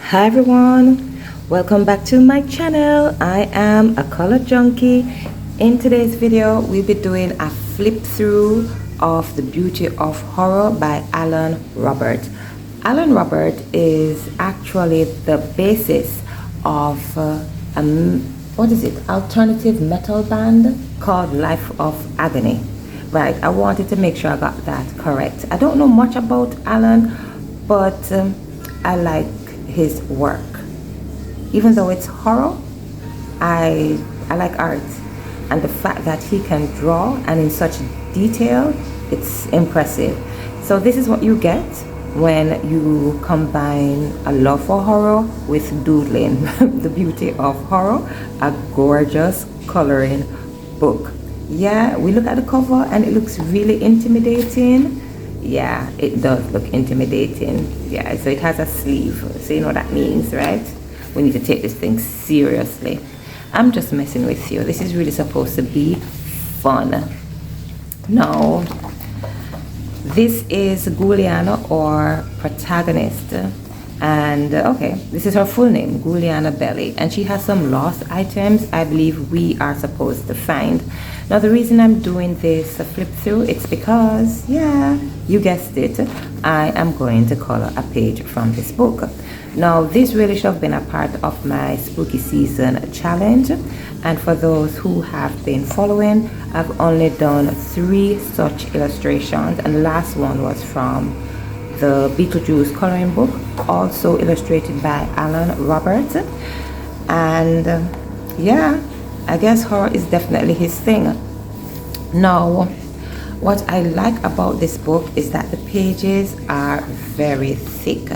Hi everyone, welcome back to my channel. I am a color junkie. In today's video we'll be doing a flip through of The Beauty of Horror by Alan Robert. Alan Robert is actually the basis of alternative metal band called Life of Agony. Right, I wanted to make sure I got that correct. I don't know much about Alan, but I like his work. Even though it's horror, I like art, and the fact that he can draw and in such detail, it's impressive. So this is what you get when you combine a love for horror with doodling. The Beauty of Horror, a gorgeous coloring book. Yeah, we look at the cover and it looks really intimidating. Yeah, it does look intimidating. Yeah, so it has a sleeve, so you know what that means, right? We need to take this thing seriously. I'm just messing with you. This is really supposed to be fun. Now, this is Guliana, or protagonist, and okay, this is her full name, Guliana Belli, and she has some lost items I believe we are supposed to find. Now the reason I'm doing this flip through, it's because, yeah, you guessed it, I am going to color a page from this book. Now this really should have been a part of my spooky season challenge, and for those who have been following, I've only done 3 such illustrations, and the last one was from the Beetlejuice coloring book, also illustrated by Alan Roberts. And yeah, I guess horror is definitely his thing. Now, what I like about this book is that the pages are very thick.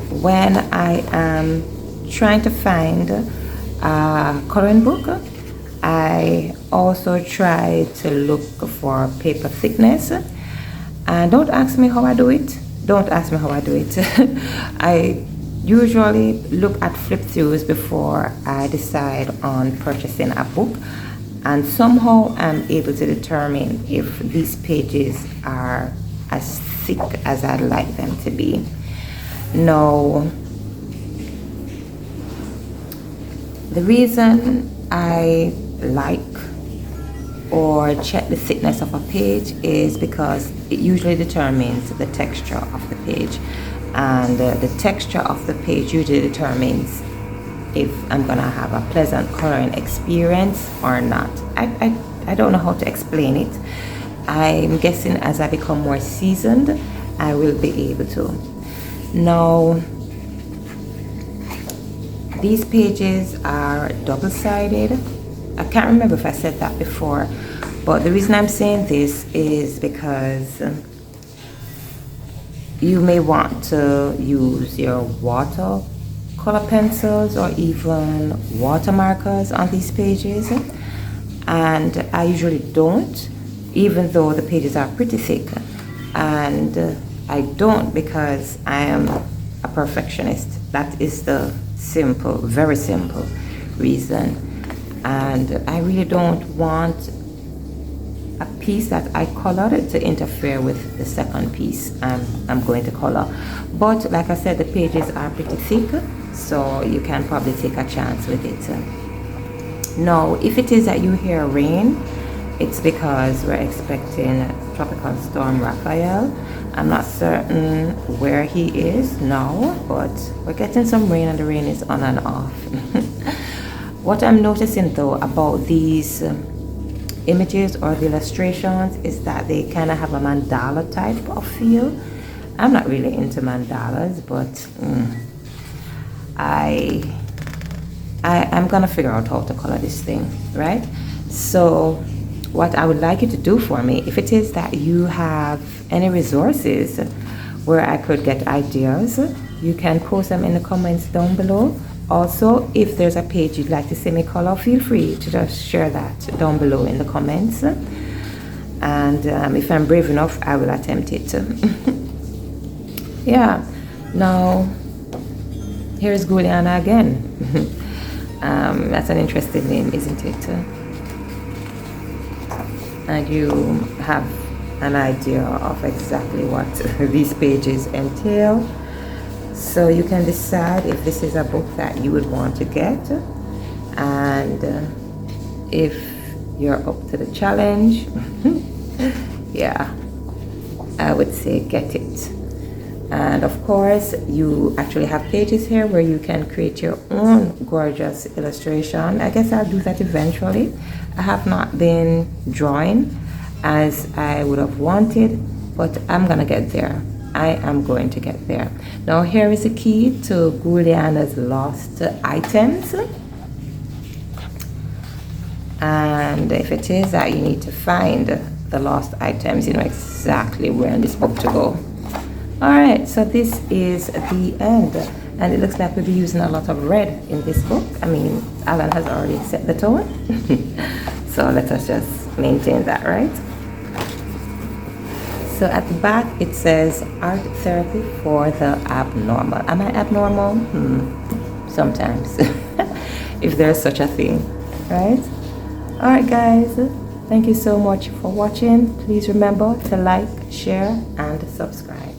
When I am trying to find a coloring book, I also try to look for paper thickness. And don't ask me how I do it. Don't ask me how I do it. I usually look at flip throughs before I decide on purchasing a book, and somehow I'm able to determine if these pages are as thick as I'd like them to be. Now, the reason I like or check the thickness of a page is because it usually determines the texture of the page, and the texture of the page usually determines if I'm gonna have a pleasant coloring experience or not. I don't know how to explain it. I'm guessing as I become more seasoned I will be able to. Now these pages are double-sided. I can't remember if I said that before, but the reason I'm saying this is because you may want to use your watercolor pencils or even water markers on these pages, and I usually don't, even though the pages are pretty thick. And I don't because I am a perfectionist. That is the simple, very simple reason. And I really don't want a piece that I colored to interfere with the second piece I'm going to color. But like I said, the pages are pretty thick, so you can probably take a chance with it. Now, if it is that you hear rain, it's because we're expecting Tropical Storm Raphael. I'm not certain where he is now, but we're getting some rain, and the rain is on and off. What I'm noticing though about these images or the illustrations is that they kind of have a mandala type of feel. I'm not really into mandalas, but I'm gonna figure out how to color this thing, right? So what I would like you to do for me, if it is that you have any resources where I could get ideas, you can post them in the comments down below. Also, if there's a page you'd like to see me color, feel free to just share that down below in the comments. And if I'm brave enough, I will attempt it. Yeah, now here's Guliana again. That's an interesting name, isn't it? And you have an idea of exactly what these pages entail. So you can decide if this is a book that you would want to get, and if you're up to the challenge, yeah, I would say get it. And of course, you actually have pages here where you can create your own gorgeous illustration. I guess I'll do that eventually. I have not been drawing as I would have wanted, but I'm gonna get there. I am going to get there. Now here is the key to Juliana's lost items. And if it is that you need to find the lost items, you know exactly where in this book to go. Alright, so this is the end, and it looks like we'll be using a lot of red in this book. I mean, Alan has already set the tone, so let us just maintain that, right? So at the back it says art therapy for the abnormal. Am I abnormal? Sometimes, if there's such a thing, right? Alright guys, thank you so much for watching. Please remember to like, share, and subscribe.